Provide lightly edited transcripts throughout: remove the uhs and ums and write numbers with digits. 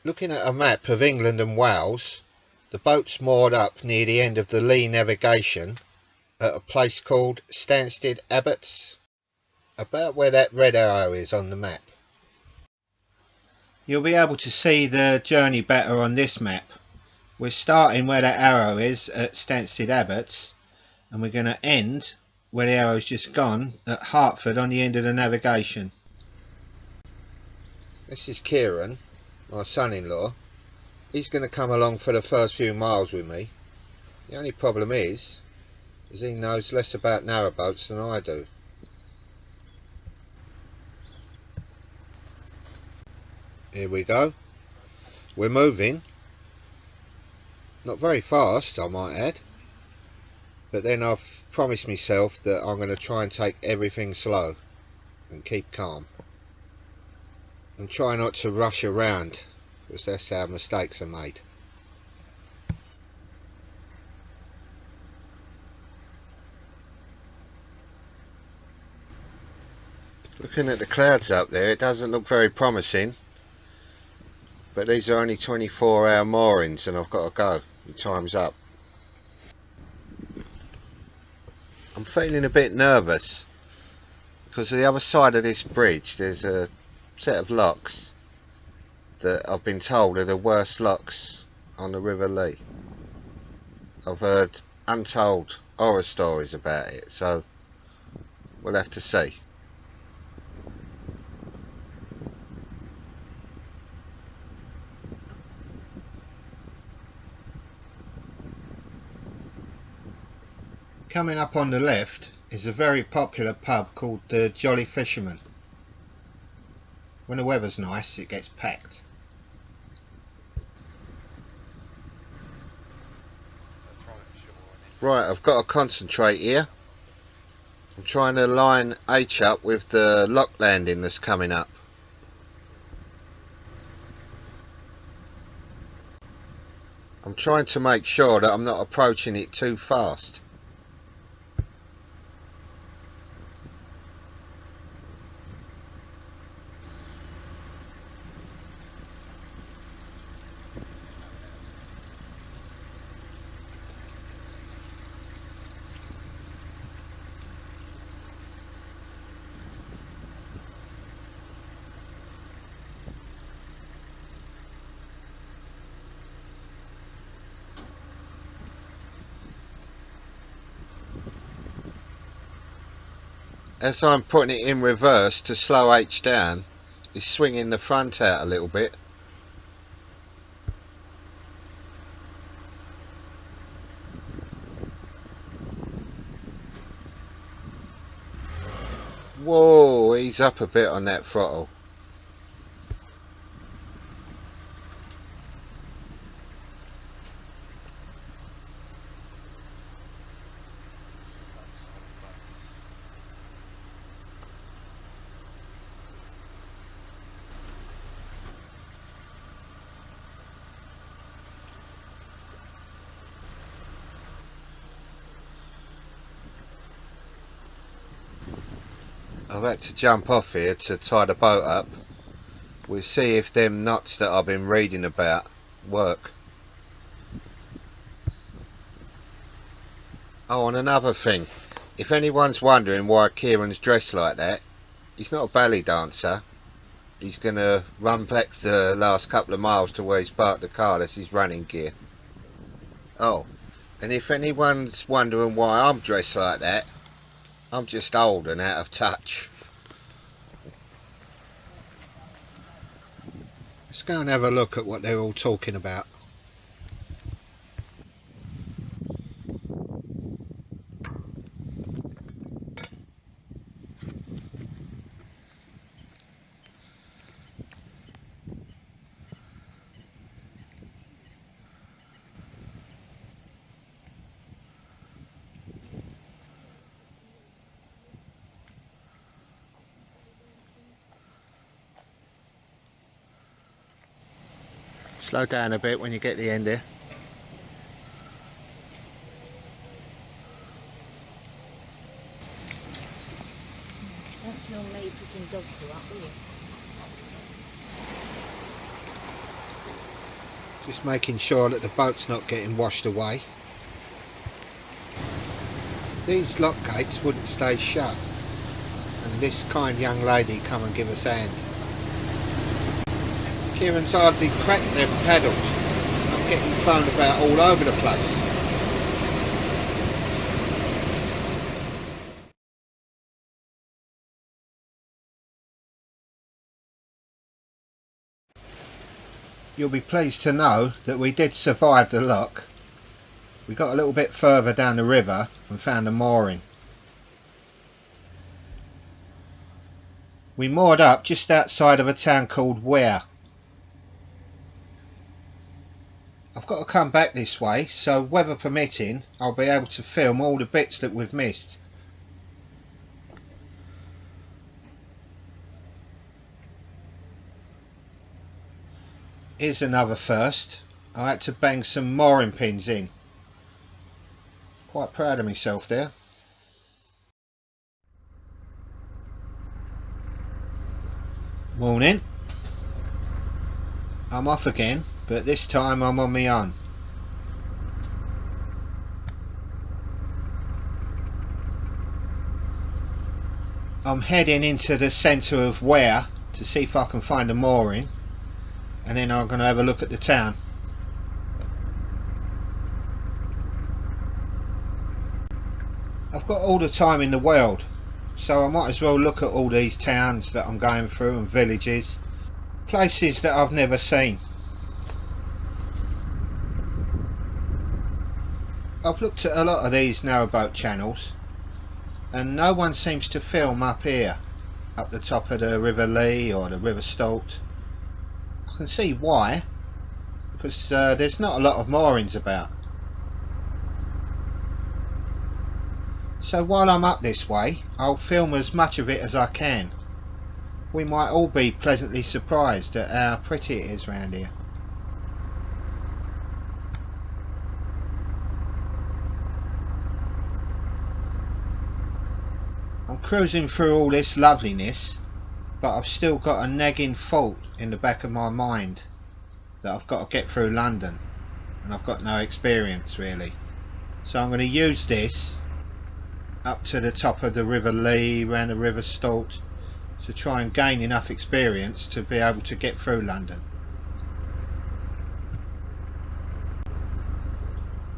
Looking at a map of England and Wales, the boat's moored up near the end of the lee navigation at a place called Stanstead Abbotts, about where that red arrow is on the map. You'll be able to see the journey better on this map. We're starting where that arrow is at Stanstead Abbotts, and we're going to end where the arrow's just gone at Hertford on the end of the navigation. This is Kieran, my son-in-law. He's going to come along for the first few miles with me. The only problem is he knows less about narrowboats than I do. Here we go. We're moving. Not very fast, I might add. But then I've promised myself that I'm going to try and take everything slow and keep calm. And try not to rush around, because that's how mistakes are made. Looking at the clouds up there, it doesn't look very promising. But these are only 24-hour moorings and I've got to go. The time's up. I'm feeling a bit nervous because the other side of this bridge there's a set of locks that I've been told are the worst locks on the River Lee. I've heard untold horror stories about it, so we'll have to see. Coming up on the left is a very popular pub called the Jolly Fisherman. When the weather's nice, it gets packed. Right, I've got to concentrate here. I'm trying to line Aitch up with the lock landing that's coming up. I'm trying to make sure that I'm not approaching it too fast. As I'm putting it in reverse to slow Aitch down, he's swinging the front out a little bit. Whoa, he's up a bit on that throttle. I've had to jump off here to tie the boat up. We'll see if them knots that I've been reading about work. Oh, and another thing. If anyone's wondering why Kieran's dressed like that, he's not a ballet dancer. He's going to run back the last couple of miles to where he's parked the car. That's his running gear. Oh, and if anyone's wondering why I'm dressed like that, I'm just old and out of touch. Let's go and have a look at what they're all talking about. Slow down a bit when you get to the end here. That's no made picking dog for that, will you? Just making sure that the boat's not getting washed away. These lock gates wouldn't stay shut, and this kind young lady come and give us a hand. Kieran's hardly cracked them paddles. I'm getting thrown about all over the place. You'll be pleased to know that we did survive the lock. We got a little bit further down the river and found a mooring. We moored up just outside of a town called Ware. I've got to come back this way, so weather permitting, I'll be able to film all the bits that we've missed. Here's another first. I had to bang some mooring pins in. Quite proud of myself there. Morning. I'm off again, but this time I'm on my own. I'm heading into the centre of Ware to see if I can find a mooring, and then I'm going to have a look at the town. I've got all the time in the world, so I might as well look at all these towns that I'm going through and villages, places that I've never seen. I've looked at a lot of these narrowboat channels, and no one seems to film up here, up the top of the River Lee or the River Stolt. I can see why, because there's not a lot of moorings about. So while I'm up this way, I'll film as much of it as I can. We might all be pleasantly surprised at how pretty it is round here. I'm cruising through all this loveliness, but I've still got a nagging thought in the back of my mind that I've got to get through London, and I've got no experience really. So I'm going to use this up to the top of the River Lee, round the River Stolt, to try and gain enough experience to be able to get through London.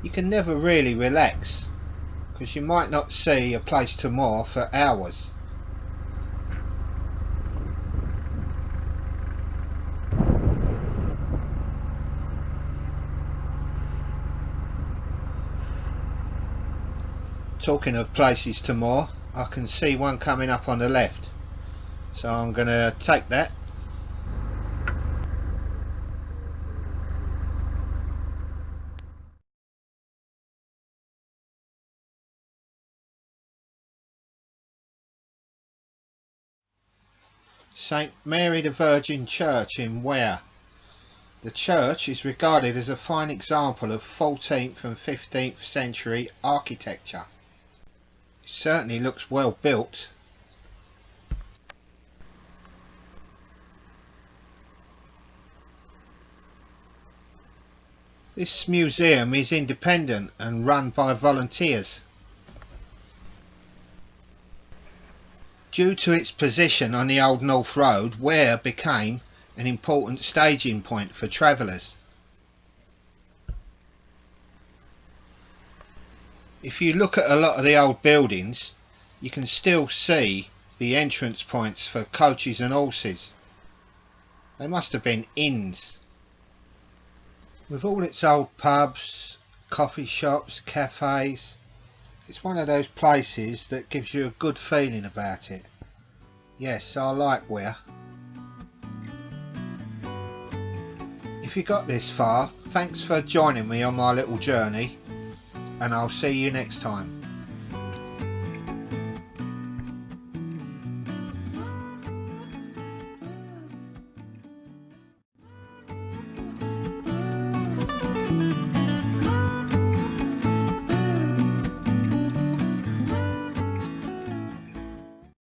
You can never really relax, because you might not see a place to moor for hours. Talking of places to moor, I can see one coming up on the left, so I'm going to take that. St Mary the Virgin Church in Ware. The church is regarded as a fine example of 14th and 15th century architecture. It certainly looks well built. This museum is independent and run by volunteers. Due to its position on the Old North Road, Ware became an important staging point for travellers. If you look at a lot of the old buildings, you can still see the entrance points for coaches and horses. They must have been inns. With all its old pubs, coffee shops, cafes, it's one of those places that gives you a good feeling about it. Yes, I like Ware. If you got this far, thanks for joining me on my little journey, and I'll see you next time.